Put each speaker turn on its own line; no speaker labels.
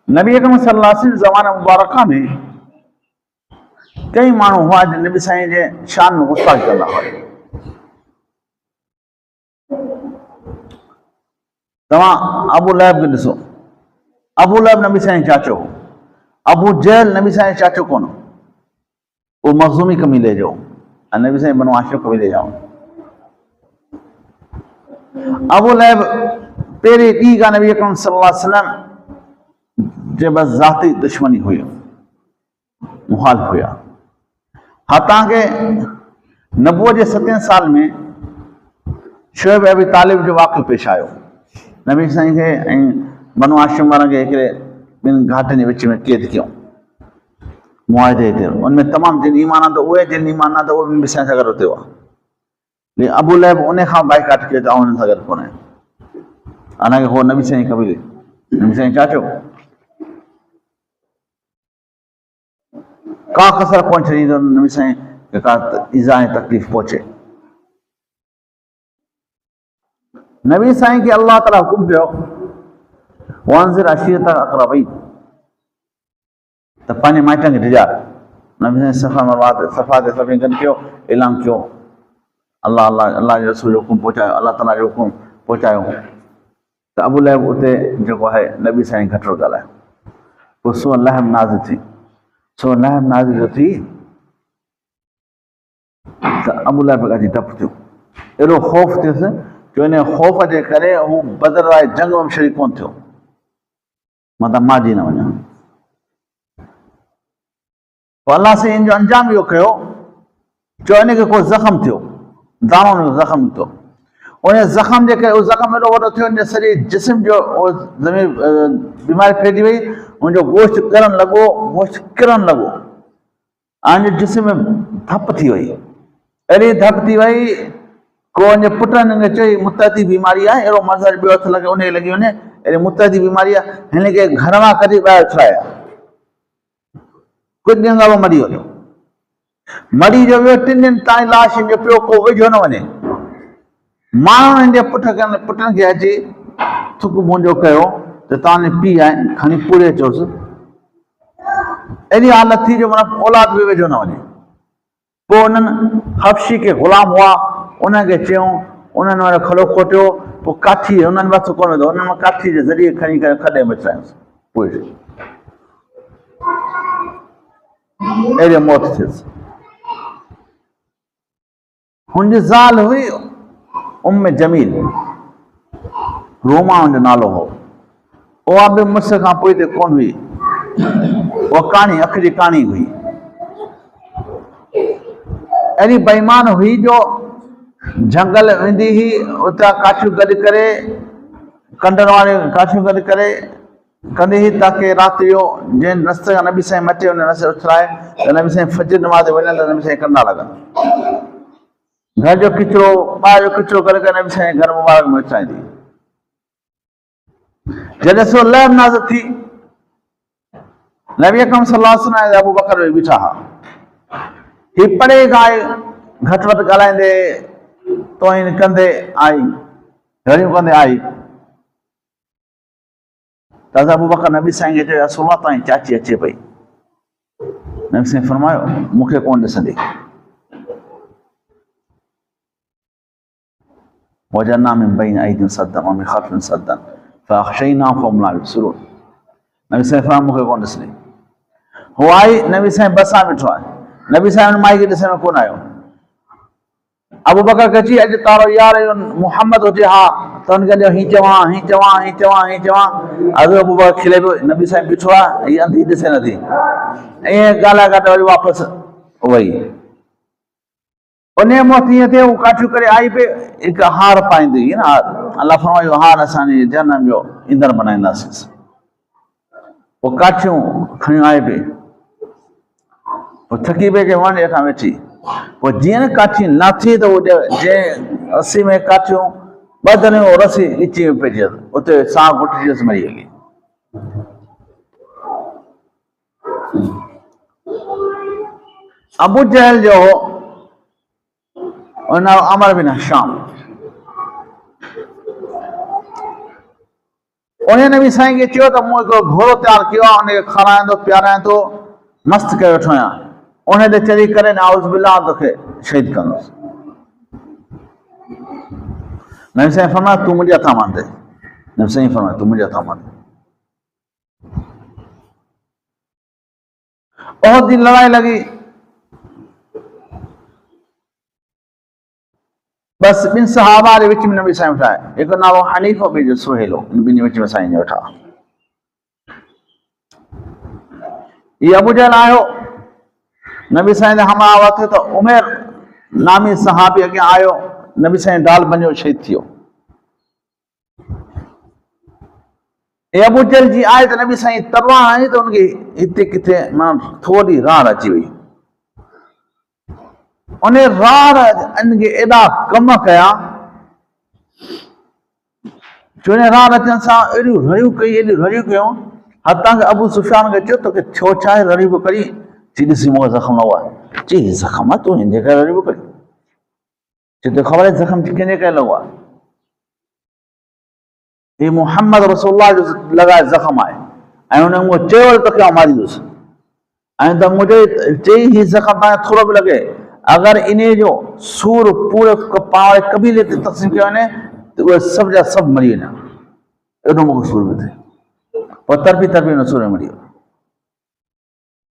नबी अकरम सल्लल्लाहु अलैहि वसल्लम ज़माना मुबारका में कई माण्हू हुआ जो नबी साईं जे शान में गुस्ताखी कंदा हुआ। तव्हां अबू लहब खे ॾिसो, अबू लहब नबी साईं चाचो हो, अबू जहल नबी साईं चाचो कोन, वो मखज़ूमी कबीले जो ऐं नबी साईं बनु हाशिम कबीले जा। अबू लहब पहिरीं ॾींहं खां नबी अकरम सल्लल्लाहु अलैहि वसल्लम जे बस ज़ाती दुश्मनी हुई, मुखालिफ़ हुआ। हतां के नबूअत जे 7 साल में शुएब अबी तालिब जो वाक़ियो पेश आयो। नबी साईं खे ऐं बनु हाशिम वारनि खे हिकिड़े ॿिनि घाटनि जे विच में क़ैद कयूं मुआहिदे ते। उनमें तमामु जिन ईमान आंदो उहे, जिन ईमान न आंदो उहे नबी साईं सां गॾु हुते हुआ। लेकिन अबू लहब उन खां बाइकाट कयो त आउं हुननि सां गॾु कोन्हे। हालांकि हो नबी साईं कबीले, नबी साईं चाचो का कसर कोन छॾींदो नबी साईं खे का ईज़ा ऐं तकलीफ़ पहुचे। नबी साईं खे अल्लाह ताला हुकुम कयो वंज़िर अशीरतक अक़रबीन, त पंहिंजे माइटनि खे डिॼार। नबी साईं सफ़ा मरवा ते सफ़ा ते सभिनी गॾु कयो, ऐलान कयो, अल्लाह अल्लाह अल्लाह जे रसूल जो हुकुम पहुचायो, अल्लाह ताला जो हुकुम पहुचायो। त अबू लहब उते जेको आहे नबी साईं घटि ॻाल्हायो। पोइ सूरह लहब नाज़िल थी। सूरह लहब नाज़िल जो थी त अबू लहब अची डपु थियो, एॾो ख़ौफ़ थियुसि जो इन ख़ौफ़ जे करे हू बदर वारे जंग में शरीक कोन थियो, मतिलबु मारिजी न वञा। पोइ अलाह साईं इन जो अंजाम इहो कयो, जो इनखे को ज़ख़्म थियो, दाणो हुनजो ज़ख़्म थियो। उन ज़ख़्म जे करे उहो ज़ख़्म एॾो वॾो थियो, हिन सॼे जिस्म जो ज़मीन बीमारी फैलिजी वई, हुनजो गोश्त ॻरण लॻो, गोश्त किरण लॻो, ऐं हिनजे जिस्म में धप थी वई, अहिड़ी धप थी वई को हिन पुटनि खे चई मुतदी बीमारी आहे, अहिड़ो मज़हर ॿियो हथु लॻे उनखे लॻी वञे, अहिड़ी मुतदी बीमारी आहे, हिनखे घर मां कढी ॿाहिरि उछलाया। कुझु ॾींहं खां पोइ मरी वियो, मरी जो वियो 3 ॾींहं ताईं लाश हिन जो पियो को वेझो न वञे। माण्हुनि हिन जे पुटनि खे अची थुक मुंहिंजो कयो त तव्हांजे पीउ आहे, खणी पूरे अचोसि। अहिड़ी हालत थी जो माना औलाद बि वेझो न वञे। पोइ उन्हनि हफ़्शी के ग़ुलाम हुआ, उनखे चयूं, उन्हनि वरी खलो खोटियो। पोइ काठी उन्हनि वक़्तु कोन वेंदो, उन्हनि मां काठी जे ज़रिए खणी करे खॾे में विछायोसि, पूरे अहिड़ी मौत थियसि। हुनजी ज़ाल हुई उम्मे जमील, रोमा हुनजो नालो हो। उहा बि मुड़ुस खां पोइ ते कोन हुई, उहा काणी अख जी काणी हुई। अहिड़ी बेईमान हुई जो झंगल वेंदी हुई, उतां काठियूं गॾु करे, कंडनि वारे काठियूं गॾु करे कंदी हुई ताकी राति जो जंहिं रस्ते खां नबी साईं मटे उन रस्ते उछलाए त नबी साईं फजर नमाज़ वञनि त नबी साईं कंडा लॻनि। घर जो किचिरो, ॿाहिरि जो किचिरो करे करे नबी साईं घर मुबारक में विछाईंदी। जॾहिं सूरह लहब नाज़िल थी, नबी अकरम सल्लल्लाहु अलैहि वसल्लम अबू बकर बि बीठा हा। ही परे खां घटि वधि ॻाल्हाईंदे, तोहिन कंदे आई, घड़ियूं कंदे आई। त अबू बकर नबी साईं खे चयो, रसूल तव्हांजी चाची अचे पई। नबी साईं फरमायो, मूंखे कोन ॾिसंदी। वजन्ना मिन बैन अयदिहिम सद्दन व मिन ख़ल्फिहिम सद्दन फ़अग़शयनाहुम फ़हुम ला युबसिरून। नबी साईं फरमायो, मूंखे कोन ॾिसंदी। हू आई, नबी साईं बसां बीठो आहे, नबी साईं हुन माई खे ॾिसण में कोन आयो। अबू बकर खे अची, अॼु तारो यार मुहम्मद हुजे हा त हुनखे हीअं चवां, हीअं चवां, हीअं चवां, हीअं चवां। अबू बकर खिले पियो, नबी साईं बीठो आहे, हीअ अंधी ॾिसे नथी। ईअं ॻाल्हाए ॻाल्हाए वरी वापसि वई। उन मौत ईअं थिए, हू काठियूं करे आई पे, हिकु हार पाईंदी हुई न, हार। अलाह फरमायो, हार असांजे जनम जो ईंदड़ बनाईंदासीं। पोइ काठियूं खणी आए पे, पोइ थकी पई के वण हेठां वेठी। पोइ जीअं न काठी लाथी त उहो जंहिं रस्सी में काठियूं ॿधनियूं, रस्सी ॻिची में पइजी वियसि, उते साह घुटिजी वियसि, मरी वई। अबू जहल जो उन अमर बिन हिशाम, उन्हें नबी साईं खे चयो त मूं हिकिड़ो घोड़ो तयारु कयो आहे, उनखे खारायां थो पीआरायां थो, मस्तु करे वेठो आहियां, उन ते चढ़ी करे नाउज़ बिल्लाह तोखे शहीद कंदुसि। नबी साईं फरमाया तूं मुंहिंजे हथां मांदे, नबी साईं फरमाया तूं मुंहिंजे हथां मांदे। उहद जी लड़ाई लगी, बस ॿिनि सहाबा जे विच में नबी साईं वेठा आहे, हिकु नालो हनीफ़, ॿियो सुहेलो, इन ॿिनि विच में साईं वेठा। ये अबू जहल आयो, नबी साईं जे हमला वरितो त उमर नामी सहाबी अॻियां आयो, नबी साईं ढाल बनियो, शहीद थी वियो। ये अबू जहल जी आए त नबी साईं तलवार हणी त उनखे हिते किथे माना थोरी रार अची वई। उन रार इनखे एॾा कम कया, छो रार अचण सां एॾियूं रड़ियूं कई, एॾियूं रड़ियूं कयूं, हथां खे अबू सुफियान खे चयो तोखे छो छा आहे रड़ियूं पियो करी? चई ॾिसी मूंखे ज़ख़्म लॻो आहे। चई ज़ख़्म आहे, तूं हिनजे करे रड़ियूं पियो करी? चई तोखे ख़बर आहे ज़ख़्म कंहिंजे करे लॻो आहे? ही मोहम्मद रसूलुल्लाह जो लॻाए ज़ख़्म आहे, ऐं हुन मूंखे चयो तोखे आउं मारींदुसि, ऐं त मुंहिंजे चई ही ज़ख़्म तव्हांखे थोरो बि लॻे, अगरि इन जो सूर पूरे पाण कबीले ते तक़सीम कयो वञे त उहे सभु जा सभु मरी वञा, एॾो मूंखे सूर पियो थिए। पोइ तरपी तरपी हुन सूर में मरी वियो।